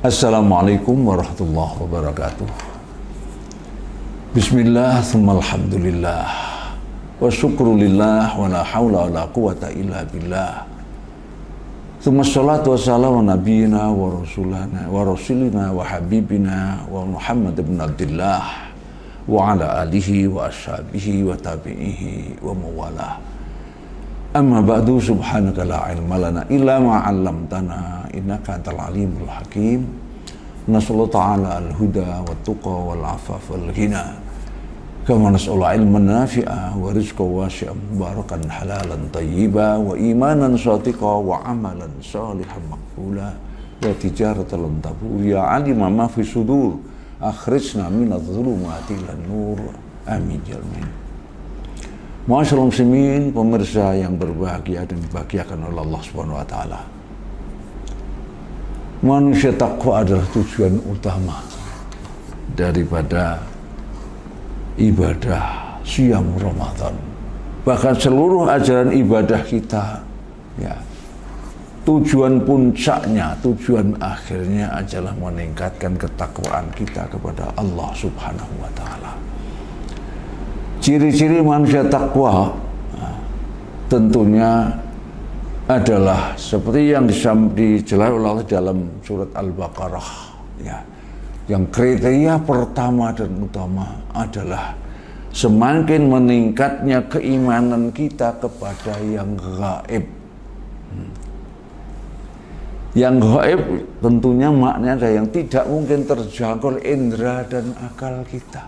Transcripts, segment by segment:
Assalamualaikum warahmatullahi wabarakatuh. Bismillah, tsumma alhamdulillah, wa syukrulillah, wa la hawla wa la quwata illa billah. Tsumma sholatu wassalamu ala nabiyyina wa rasulina wa habibina wa Muhammad ibn Abdullah wa ala alihi wa ashabihi wa tabi'ihi wa mawalah. Amma ba'du, subhanaka la ilma lana illa ma 'allamtana innaka antal alimul hakim. Nasallahu ta'ala al-huda wa tuqa wal afaf wal ghina. Kama nas'alu ilman nafi'a wa rizqan wasi'an mubarakan halalan tayyiba wa imanan shatiqa wa amalan shalihan maqbula wa tijaratan lan tabur ya alima ma fi sudur akhrijna minadh-dhulumati ilan nur. Amin ya rabbal. Ma'asyiral muslimin, pemirsa yang berbahagia dan dibahagiakan oleh Allah Subhanahu wa taala. Manusia takwa adalah tujuan utama daripada ibadah Siyam Ramadan. Bahkan seluruh ajaran ibadah kita, ya, tujuan puncaknya, tujuan akhirnya adalah meningkatkan ketakwaan kita kepada Allah Subhanahu wa taala. Ciri-ciri manusia takwa tentunya adalah seperti yang dijelaskan oleh Allah dalam surat Al-Baqarah, ya. Yang kriteria pertama dan utama adalah semakin meningkatnya keimanan kita kepada yang gaib. Yang gaib tentunya maknanya ada yang tidak mungkin terjangkau indera dan akal kita.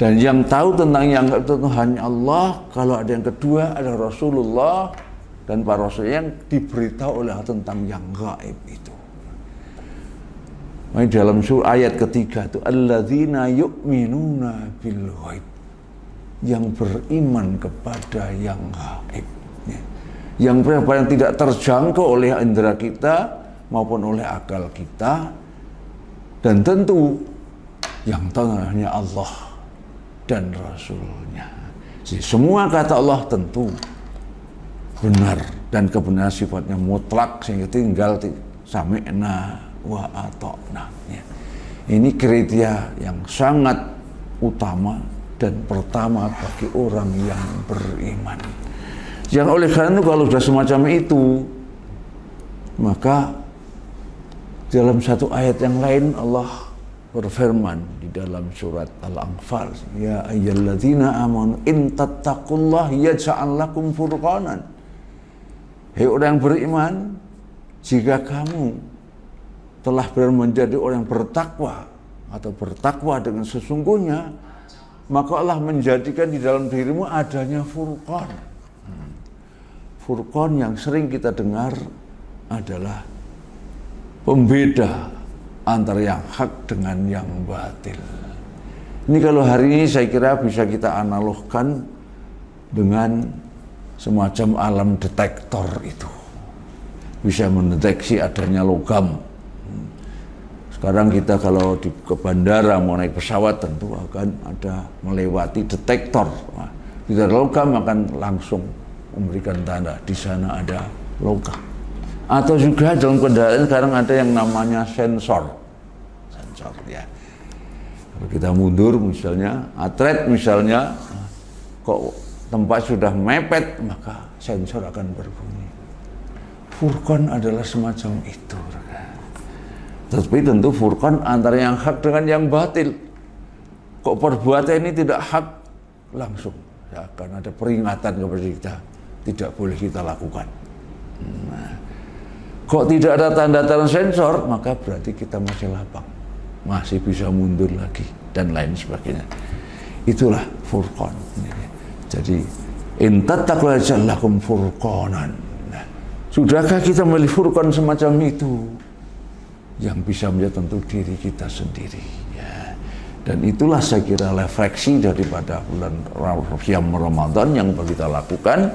Dan yang tahu tentang yang gaib itu hanya Allah. Kalau ada yang kedua ada Rasulullah dan para Rasul yang diberitahu oleh Allah tentang yang gaib itu. Dalam surah ayat ketiga itu alladzina yu'minuna bil ghaib, yang beriman kepada yang gaib, yang tidak terjangkau oleh indera kita maupun oleh akal kita, dan tentu yang tahu hanya Allah dan Rasulnya. Semua kata Allah tentu benar dan kebenaran sifatnya mutlak sehingga tinggal sami'na wa ata'na. Ini kriteria yang sangat utama dan pertama bagi orang yang beriman. Yang oleh karena itu kalau sudah semacam itu, maka dalam satu ayat yang lain Allah berfirman di dalam surat Al-Anfal, ya ayyuhalladzina amanu in tattaqullaha yaj'al lakum furqanan. Hei orang yang beriman, jika kamu telah menjadi orang yang bertakwa atau bertakwa dengan sesungguhnya, maka Allah menjadikan di dalam dirimu adanya furqan. Furqan yang sering kita dengar adalah pembeda antara yang hak dengan yang batil. Ini kalau hari ini saya kira bisa kita analogkan dengan semacam alam detektor itu. Bisa mendeteksi adanya logam. Sekarang kita kalau ke bandara mau naik pesawat tentu akan ada melewati detektor. Nah, bila logam akan langsung memberikan tanda di sana ada logam. Atau juga dalam kendaraan sekarang ada yang namanya sensor, ya. Kalau kita mundur misalnya, atlet misalnya, kok tempat sudah mepet, maka sensor akan berbunyi. Furqan adalah semacam itu. Tapi tentu furqan antara yang hak dengan yang batil. Kok perbuatan ini tidak hak, langsung ya, akan ada peringatan kepada kita, tidak boleh kita lakukan. Nah, kok tidak ada tanda-tanda sensor, maka berarti kita masih lapang, masih bisa mundur lagi dan lain sebagainya. Itulah furqan. Jadi in tattaqu yaj'al lakum furqanan. Nah, sudahkah kita memilih furqan semacam itu? Yang bisa menjadi tentu diri kita sendiri, ya. Dan itulah saya kira refleksi daripada bulan Ramadan yang perlu kita lakukan.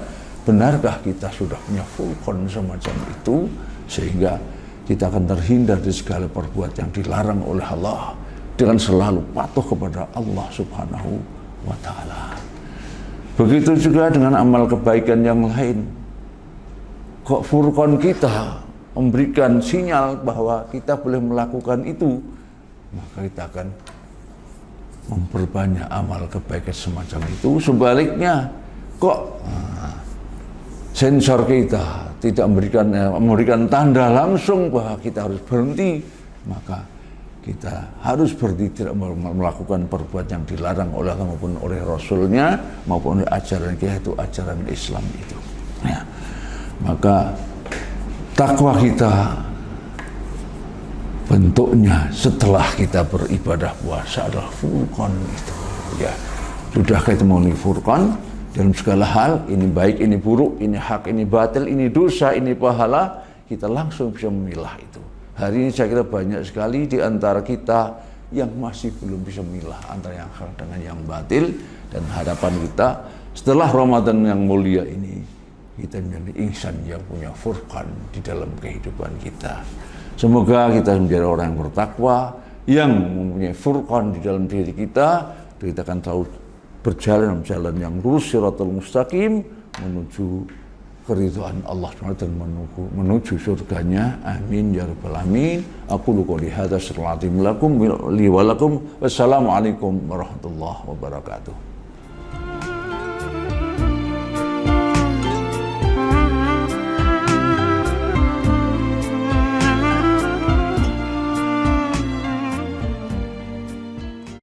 Benarkah kita sudah punya furqan semacam itu sehingga kita akan terhindar dari segala perbuatan yang dilarang oleh Allah dengan selalu patuh kepada Allah Subhanahu wa taala. Begitu juga dengan amal kebaikan yang lain. Kok furqan kita memberikan sinyal bahwa kita boleh melakukan itu, maka kita akan memperbanyak amal kebaikan semacam itu. Sebaliknya, kok sensor kita tidak memberikan tanda langsung bahwa kita harus berhenti, maka kita harus berhenti, tidak melakukan perbuatan yang dilarang oleh Allah maupun oleh Rasulnya maupun oleh ajaran kita, itu ajaran Islam itu. Ya. Maka takwa kita bentuknya setelah kita beribadah puasa adalah furqan itu. Ya, sudah kita mengenai furqan dalam segala hal, ini baik, ini buruk, ini hak, ini batil, ini dosa, ini pahala, kita langsung bisa memilah itu. Hari ini saya kira banyak sekali di antara kita yang masih belum bisa memilah antara yang hak dengan yang batil, dan harapan kita setelah Ramadan yang mulia ini, kita menjadi insan yang punya furqan di dalam kehidupan kita. Semoga kita menjadi orang yang bertakwa, yang mempunyai furqan di dalam diri kita akan selalu berjalan dalam jalan yang lurus, siratal mustaqim, menuju keridhaan Allah SWT dan menuju surganya. Amin ya rabbal alamin. Aqulu qouli hadza, astaghfirullahaladzim lakum li wa lakum. Wassalamualaikum warahmatullahi wabarakatuh.